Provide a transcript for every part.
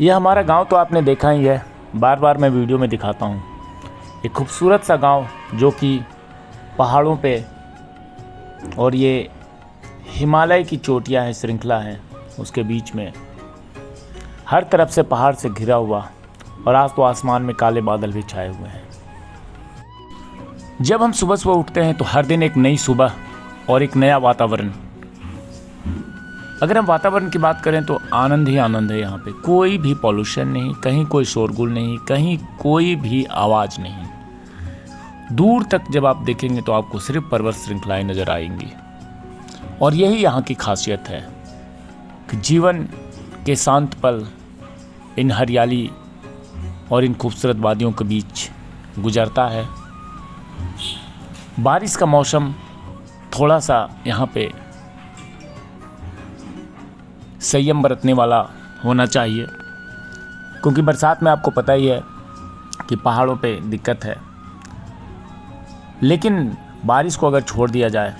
ये हमारा गांव तो आपने देखा ही है, बार बार मैं वीडियो में दिखाता हूँ। एक खूबसूरत सा गांव जो कि पहाड़ों पे, और ये हिमालय की चोटियाँ हैं, श्रृंखला है, उसके बीच में हर तरफ से पहाड़ से घिरा हुआ, और आज तो आसमान में काले बादल भी छाए हुए हैं। जब हम सुबह सुबह उठते हैं तो हर दिन एक नई सुबह और एक नया वातावरण। अगर हम वातावरण की बात करें तो आनंद ही आनंद है। यहाँ पे कोई भी पॉल्यूशन नहीं, कहीं कोई शोरगुल नहीं, कहीं कोई भी आवाज़ नहीं। दूर तक जब आप देखेंगे तो आपको सिर्फ पर्वत श्रृंखलाएं नजर आएंगी। और यही यहाँ की खासियत है कि जीवन के शांत पल इन हरियाली और इन खूबसूरत वादियों के बीच गुजरता है। बारिश का मौसम थोड़ा सा यहाँ पे संयम बरतने वाला होना चाहिए, क्योंकि बरसात में आपको पता ही है कि पहाड़ों पे दिक्कत है। लेकिन बारिश को अगर छोड़ दिया जाए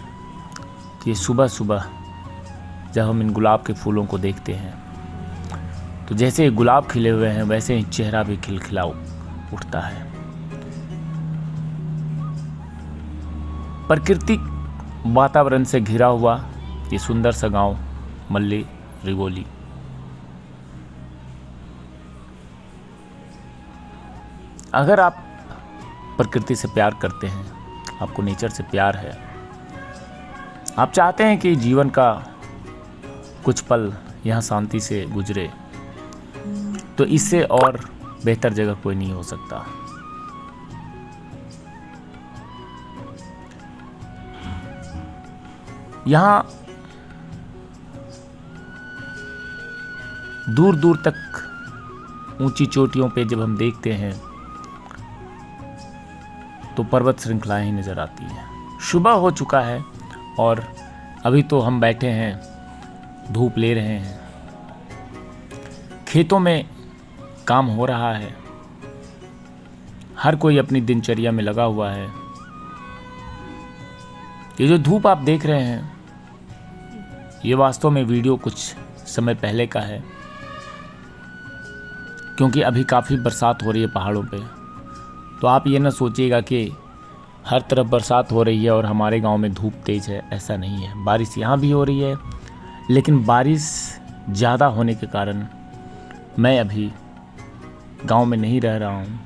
तो ये सुबह सुबह जब हम इन गुलाब के फूलों को देखते हैं तो जैसे गुलाब खिले हुए हैं वैसे ही चेहरा भी खिलखिला उठता है। प्राकृतिक वातावरण से घिरा हुआ ये सुंदर सा गांव मल्ली रिगोली। अगर आप प्रकृति से प्यार करते हैं, आपको नेचर से प्यार है, आप चाहते हैं कि जीवन का कुछ पल यहाँ शांति से गुजरे, तो इससे और बेहतर जगह कोई नहीं हो सकता। यहाँ दूर दूर तक ऊंची चोटियों पे जब हम देखते हैं तो पर्वत श्रृंखलाएं ही नज़र आती हैं। सुबह हो चुका है और अभी तो हम बैठे हैं, धूप ले रहे हैं। खेतों में काम हो रहा है, हर कोई अपनी दिनचर्या में लगा हुआ है। ये जो धूप आप देख रहे हैं ये वास्तव में वीडियो कुछ समय पहले का है, क्योंकि अभी काफ़ी बरसात हो रही है पहाड़ों पे। तो आप ये ना सोचिएगा कि हर तरफ बरसात हो रही है और हमारे गांव में धूप तेज़ है, ऐसा नहीं है। बारिश यहाँ भी हो रही है, लेकिन बारिश ज़्यादा होने के कारण मैं अभी गांव में नहीं रह रहा हूँ।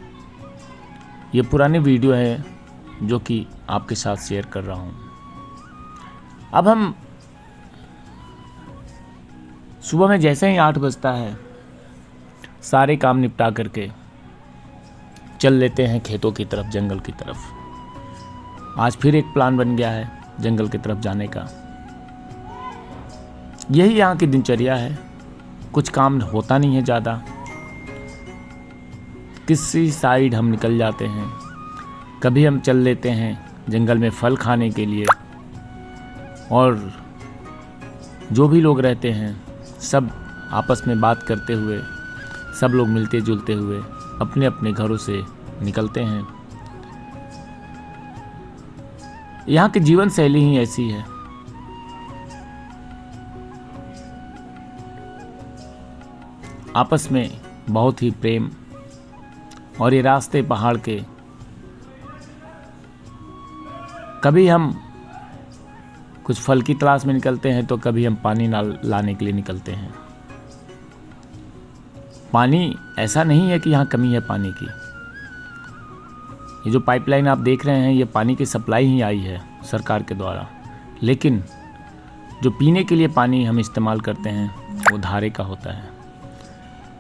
ये पुरानी वीडियो है जो कि आपके साथ शेयर कर रहा हूँ। अब हम सुबह में जैसे ही 8 बजता है सारे काम निपटा करके चल लेते हैं खेतों की तरफ, जंगल की तरफ। आज फिर एक प्लान बन गया है जंगल की तरफ जाने का। यही यहाँ की दिनचर्या है, कुछ काम होता नहीं है ज़्यादा। किसी साइड हम निकल जाते हैं, कभी हम चल लेते हैं जंगल में फल खाने के लिए, और जो भी लोग रहते हैं सब आपस में बात करते हुए, सब लोग मिलते जुलते हुए अपने अपने घरों से निकलते हैं। यहाँ की जीवन शैली ही ऐसी है। आपस में बहुत ही प्रेम, और ये रास्ते पहाड़ के, कभी हम कुछ फल की तलाश में निकलते हैं तो कभी हम पानी लाने के लिए निकलते हैं। पानी ऐसा नहीं है कि यहाँ कमी है पानी की। ये जो पाइपलाइन आप देख रहे हैं ये पानी की सप्लाई ही आई है सरकार के द्वारा, लेकिन जो पीने के लिए पानी हम इस्तेमाल करते हैं वो धारे का होता है,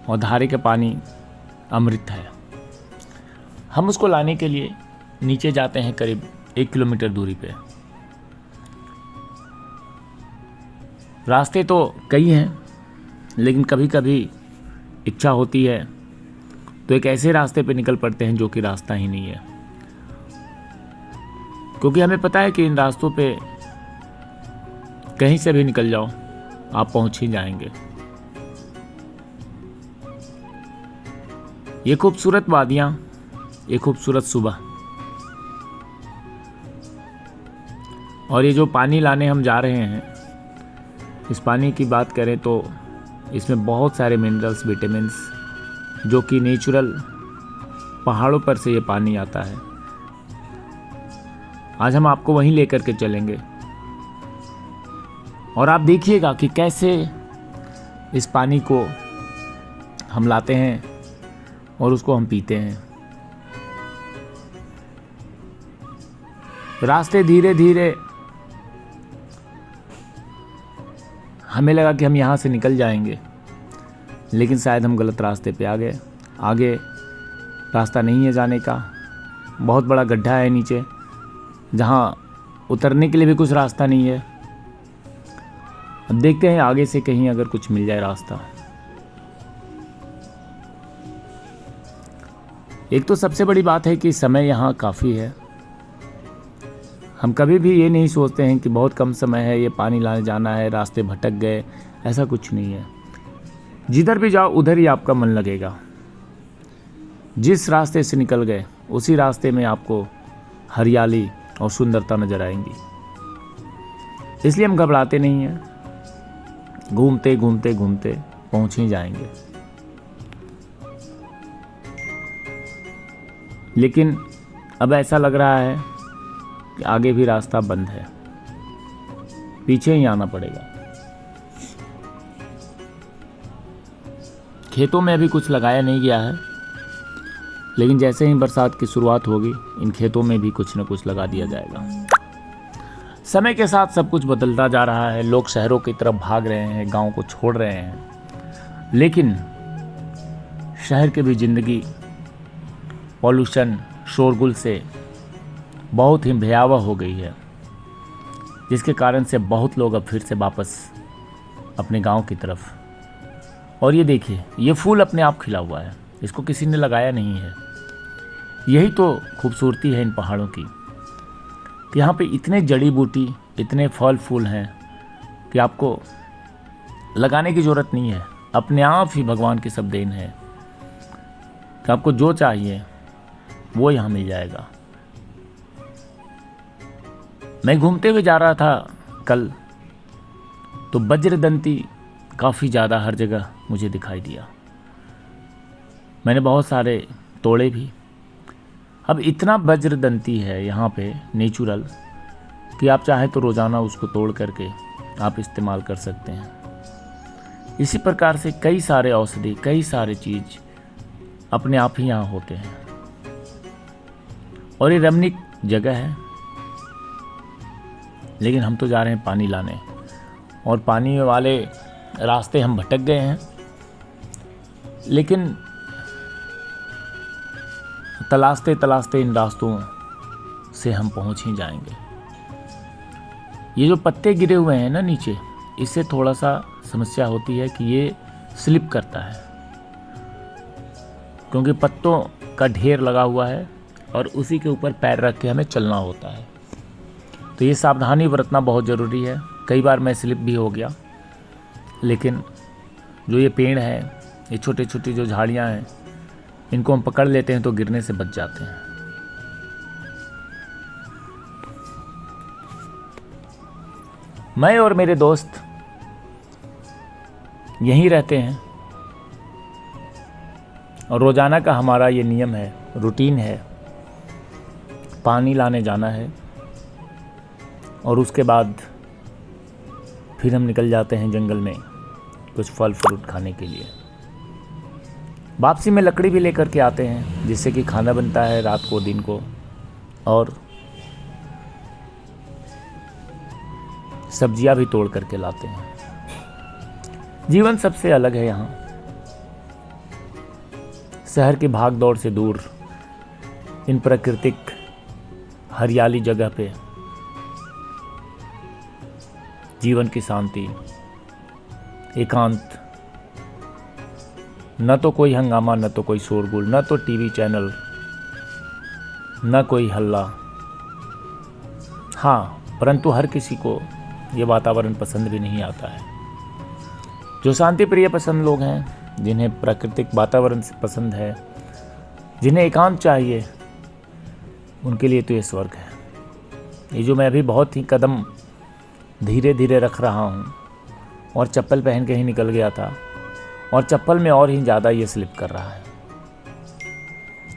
और धारे का पानी अमृत है। हम उसको लाने के लिए नीचे जाते हैं करीब 1 किलोमीटर दूरी पे। रास्ते तो कई हैं, लेकिन कभी कभी इच्छा होती है तो एक ऐसे रास्ते पे निकल पड़ते हैं जो कि रास्ता ही नहीं है, क्योंकि हमें पता है कि इन रास्तों पे कहीं से भी निकल जाओ आप पहुंच ही जाएंगे। ये खूबसूरत वादियां, ये खूबसूरत सुबह, और ये जो पानी लाने हम जा रहे हैं, इस पानी की बात करें तो इसमें बहुत सारे मिनरल्स, विटामिन्स जो कि नेचुरल पहाड़ों पर से ये पानी आता है। आज हम आपको वहीं लेकर के चलेंगे और आप देखिएगा कि कैसे इस पानी को हम लाते हैं और उसको हम पीते हैं। रास्ते धीरे धीरे हमें लगा कि हम यहाँ से निकल जाएंगे, लेकिन शायद हम गलत रास्ते पे आ गए। आगे रास्ता नहीं है जाने का, बहुत बड़ा गड्ढा है नीचे, जहाँ उतरने के लिए भी कुछ रास्ता नहीं है। अब देखते हैं आगे से कहीं अगर कुछ मिल जाए रास्ता। एक तो सबसे बड़ी बात है कि समय यहाँ काफ़ी है। हम कभी भी ये नहीं सोचते हैं कि बहुत कम समय है, ये पानी लाने जाना है, रास्ते भटक गए, ऐसा कुछ नहीं है। जिधर भी जाओ उधर ही आपका मन लगेगा। जिस रास्ते से निकल गए उसी रास्ते में आपको हरियाली और सुंदरता नजर आएंगी। इसलिए हम घबराते नहीं हैं, घूमते घूमते घूमते पहुंच ही जाएंगे। लेकिन अब ऐसा लग रहा है कि आगे भी रास्ता बंद है, पीछे ही आना पड़ेगा। खेतों में अभी कुछ लगाया नहीं गया है, लेकिन जैसे ही बरसात की शुरुआत होगी इन खेतों में भी कुछ न कुछ लगा दिया जाएगा। समय के साथ सब कुछ बदलता जा रहा है। लोग शहरों की तरफ भाग रहे हैं, गांव को छोड़ रहे हैं, लेकिन शहर की भी जिंदगी पॉल्यूशन, शोरगुल से बहुत ही भयावह हो गई है, जिसके कारण से बहुत लोग अब फिर से वापस अपने गांव की तरफ। और ये देखिए, ये फूल अपने आप खिला हुआ है, इसको किसी ने लगाया नहीं है। यही तो खूबसूरती है इन पहाड़ों की कि यहाँ पे इतने जड़ी बूटी, इतने फल फूल हैं कि आपको लगाने की ज़रूरत नहीं है। अपने आप ही भगवान की सब देन है कि आपको जो चाहिए वो यहाँ मिल जाएगा। मैं घूमते हुए जा रहा था कल, तो वज्रदंती काफ़ी ज़्यादा हर जगह मुझे दिखाई दिया। मैंने बहुत सारे तोड़े भी। अब इतना वज्रदंती है यहाँ पे नेचुरल कि आप चाहे तो रोज़ाना उसको तोड़ करके आप इस्तेमाल कर सकते हैं। इसी प्रकार से कई सारे औषधि, कई सारे चीज़ अपने आप ही यहाँ होते हैं और ये रमणीक जगह है। लेकिन हम तो जा रहे हैं पानी लाने, और पानी वाले रास्ते हम भटक गए हैं, लेकिन तलाशते तलाशते इन रास्तों से हम पहुंच ही जाएंगे। ये जो पत्ते गिरे हुए हैं ना नीचे, इससे थोड़ा सा समस्या होती है कि ये स्लिप करता है, क्योंकि पत्तों का ढेर लगा हुआ है और उसी के ऊपर पैर रख के हमें चलना होता है। तो ये सावधानी बरतना बहुत ज़रूरी है। कई बार मैं स्लिप भी हो गया, लेकिन जो ये पेड़ है, ये छोटे छोटी जो झाड़ियाँ हैं, इनको हम पकड़ लेते हैं तो गिरने से बच जाते हैं। मैं और मेरे दोस्त यहीं रहते हैं और रोज़ाना का हमारा ये नियम है, रूटीन है, पानी लाने जाना है और उसके बाद फिर हम निकल जाते हैं जंगल में कुछ फल फ्रूट खाने के लिए। वापसी में लकड़ी भी लेकर के आते हैं, जिससे कि खाना बनता है रात को, दिन को, और सब्जियां भी तोड़ करके लाते हैं। जीवन सबसे अलग है यहाँ, शहर की भाग दौड़ से दूर इन प्राकृतिक हरियाली जगह पे जीवन की शांति, एकांत, न तो कोई हंगामा, न तो कोई शोरगुल, न तो टीवी चैनल, न कोई हल्ला। हाँ, परंतु हर किसी को ये वातावरण पसंद भी नहीं आता है। जो शांति प्रिय पसंद लोग हैं, जिन्हें प्राकृतिक वातावरण से पसंद है, जिन्हें एकांत चाहिए, उनके लिए तो ये स्वर्ग है। ये जो मैं अभी बहुत ही कदम धीरे धीरे रख रहा हूँ और चप्पल पहन के ही निकल गया था, और चप्पल में और ही ज़्यादा ये स्लिप कर रहा है।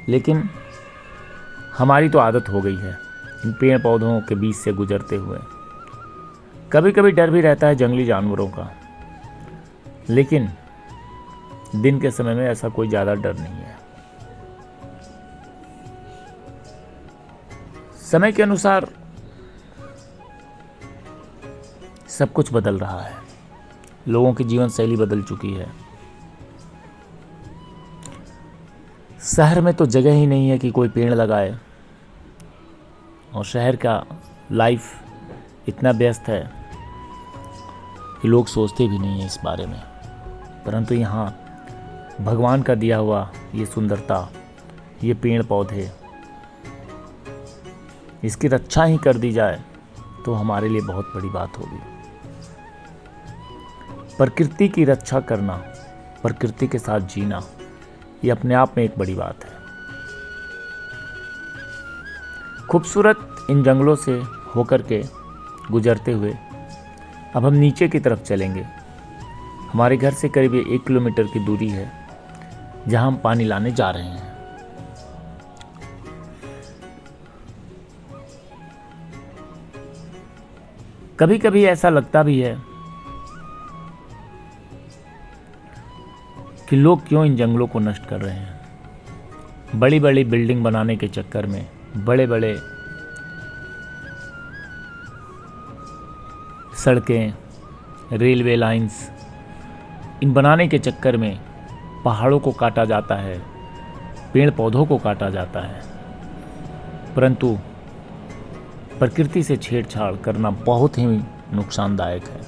लेकिन हमारी तो आदत हो गई है इन पेड़ पौधों के बीच से गुजरते हुए। कभी कभी डर भी रहता है जंगली जानवरों का, लेकिन दिन के समय में ऐसा कोई ज़्यादा डर नहीं है। समय के अनुसार सब कुछ बदल रहा है, लोगों की जीवन शैली बदल चुकी है। शहर में तो जगह ही नहीं है कि कोई पेड़ लगाए, और शहर का लाइफ इतना व्यस्त है कि लोग सोचते भी नहीं हैं इस बारे में। परंतु यहाँ भगवान का दिया हुआ ये सुंदरता, ये पेड़ पौधे, इसकी रक्षा ही कर दी जाए तो हमारे लिए बहुत बड़ी बात होगी। प्रकृति की रक्षा करना, प्रकृति के साथ जीना, ये अपने आप में एक बड़ी बात है। खूबसूरत इन जंगलों से होकर के गुजरते हुए अब हम नीचे की तरफ चलेंगे। हमारे घर से करीब 1 किलोमीटर की दूरी है जहां हम पानी लाने जा रहे हैं। कभी कभी ऐसा लगता भी है कि लोग क्यों इन जंगलों को नष्ट कर रहे हैं। बड़ी बड़ी बिल्डिंग बनाने के चक्कर में, बड़े बड़े सड़कें, रेलवे लाइंस, इन बनाने के चक्कर में पहाड़ों को काटा जाता है, पेड़ पौधों को काटा जाता है। परंतु प्रकृति से छेड़छाड़ करना बहुत ही नुकसानदायक है।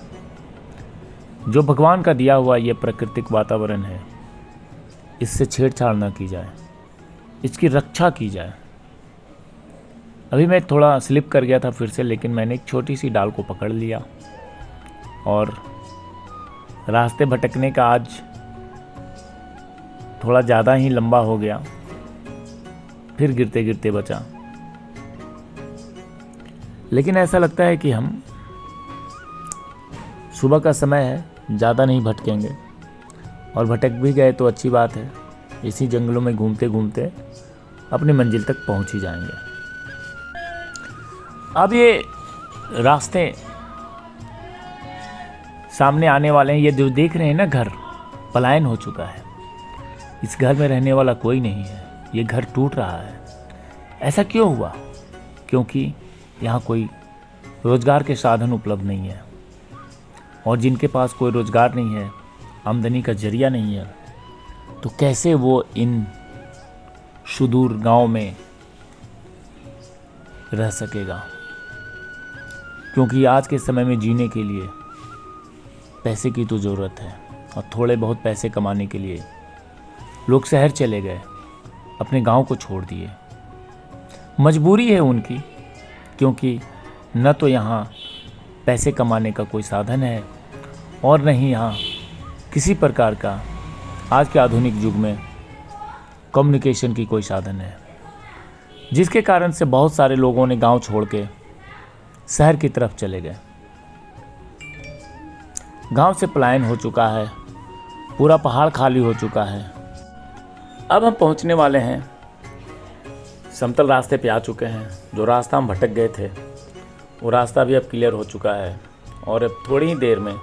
जो भगवान का दिया हुआ ये प्राकृतिक वातावरण है, इससे छेड़छाड़ न की जाए, इसकी रक्षा की जाए। अभी मैं थोड़ा स्लिप कर गया था फिर से, लेकिन मैंने एक छोटी सी डाल को पकड़ लिया और रास्ते भटकने का आज थोड़ा ज़्यादा ही लंबा हो गया, फिर गिरते गिरते बचा। लेकिन ऐसा लगता है कि हम सुबह का समय है, ज़्यादा नहीं भटकेंगे, और भटक भी गए तो अच्छी बात है। इसी जंगलों में घूमते घूमते अपनी मंजिल तक पहुंच ही जाएंगे। अब ये रास्ते सामने आने वाले हैं। ये जो देख रहे हैं ना, घर पलायन हो चुका है। इस घर में रहने वाला कोई नहीं है, ये घर टूट रहा है। ऐसा क्यों हुआ? क्योंकि यहाँ कोई रोजगार के साधन उपलब्ध नहीं है, और जिनके पास कोई रोजगार नहीं है, आमदनी का जरिया नहीं है, तो कैसे वो इन सुदूर गांव में रह सकेगा? क्योंकि आज के समय में जीने के लिए पैसे की तो ज़रूरत है, और थोड़े बहुत पैसे कमाने के लिए लोग शहर चले गए, अपने गांव को छोड़ दिए। मजबूरी है उनकी, क्योंकि न तो यहाँ पैसे कमाने का कोई साधन है, और न ही यहाँ किसी प्रकार का आज के आधुनिक युग में कम्युनिकेशन की कोई साधन है, जिसके कारण से बहुत सारे लोगों ने गांव छोड़ के शहर की तरफ चले गए। गांव से पलायन हो चुका है, पूरा पहाड़ खाली हो चुका है। अब हम पहुंचने वाले हैं, समतल रास्ते पे आ चुके हैं। जो रास्ता हम भटक गए थे वो रास्ता भी अब क्लियर हो चुका है, और अब थोड़ी ही देर में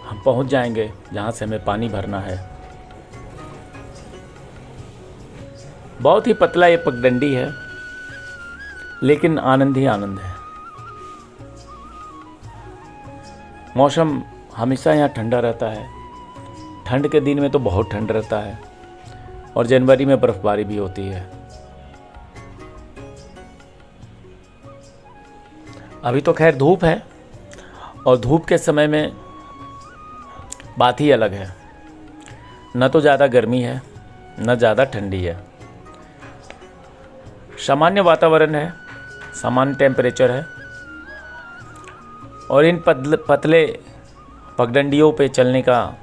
हम पहुंच जाएंगे जहां से हमें पानी भरना है। बहुत ही पतला ये पगडंडी है, लेकिन आनंद ही आनंद है। मौसम हमेशा यहाँ ठंडा रहता है। ठंड के दिन में तो बहुत ठंड रहता है, और जनवरी में बर्फबारी भी होती है। अभी तो खैर धूप है, और धूप के समय में बात ही अलग है। न तो ज़्यादा गर्मी है, न ज़्यादा ठंडी है। सामान्य वातावरण है, सामान्य टेम्परेचर है, और इन पतले पगडंडियों पे चलने का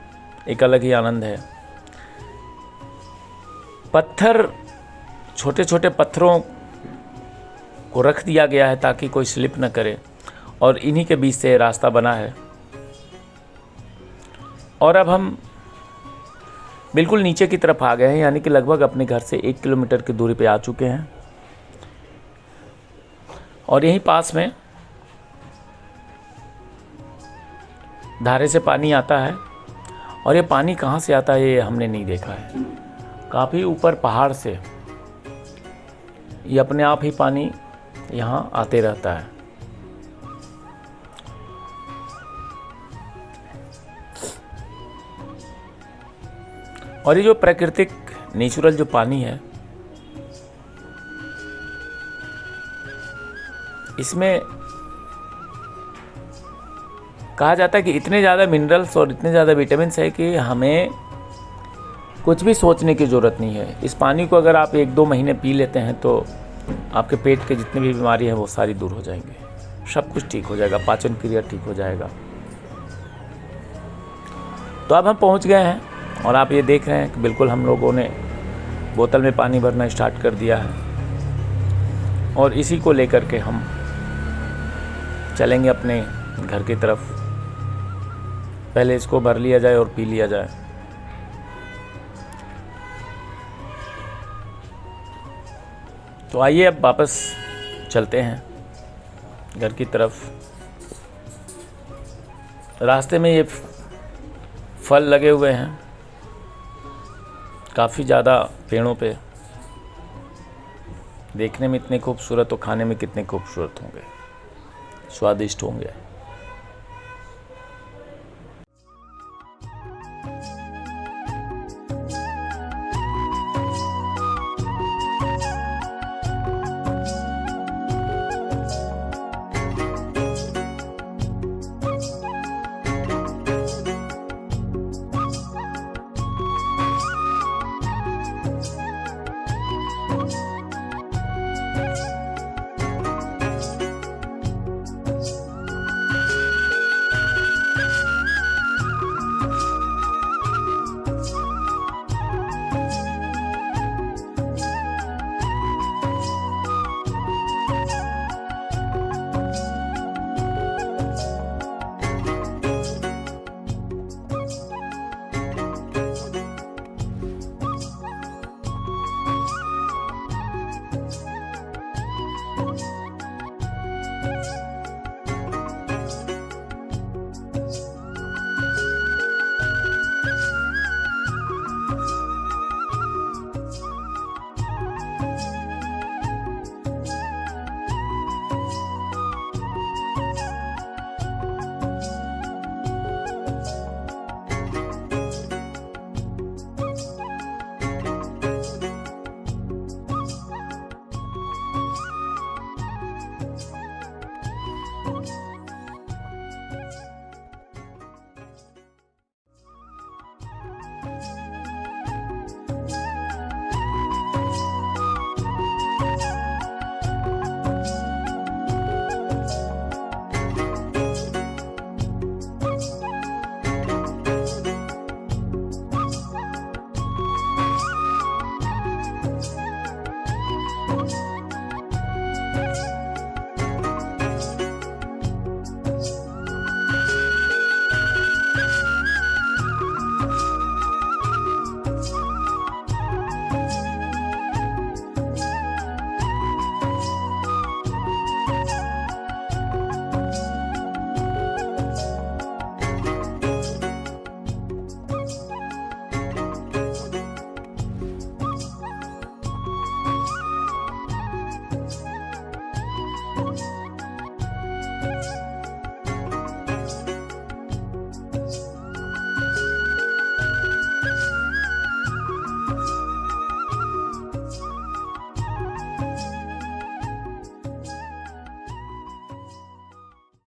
एक अलग ही आनंद है। पत्थर, छोटे छोटे पत्थरों को रख दिया गया है ताकि कोई स्लिप न करे, और इन्हीं के बीच से रास्ता बना है। और अब हम बिल्कुल नीचे की तरफ आ गए हैं, यानी कि लगभग अपने घर से 1 किलोमीटर की दूरी पे आ चुके हैं। और यहीं पास में धारे से पानी आता है, और ये पानी कहाँ से आता है ये हमने नहीं देखा है। काफ़ी ऊपर पहाड़ से ये अपने आप ही पानी यहाँ आते रहता है। और ये जो प्राकृतिक नेचुरल जो पानी है, इसमें कहा जाता है कि इतने ज़्यादा मिनरल्स और इतने ज़्यादा विटामिन्स है कि हमें कुछ भी सोचने की ज़रूरत नहीं है। इस पानी को अगर आप 1-2 महीने पी लेते हैं तो आपके पेट के जितनी भी बीमारी हैं वो सारी दूर हो जाएंगे, सब कुछ ठीक हो जाएगा, पाचन क्रिया ठीक हो जाएगा। तो अब हम पहुंच गए हैं और आप ये देख रहे हैं कि बिल्कुल हम लोगों ने बोतल में पानी भरना स्टार्ट कर दिया है, और इसी को लेकर के हम चलेंगे अपने घर की तरफ। पहले इसको भर लिया जाए और पी लिया जाए। तो आइए अब वापस चलते हैं घर की तरफ। रास्ते में ये फल लगे हुए हैं काफ़ी ज़्यादा पेड़ों पे, देखने में इतने खूबसूरत, तो खाने में कितने खूबसूरत होंगे, स्वादिष्ट होंगे।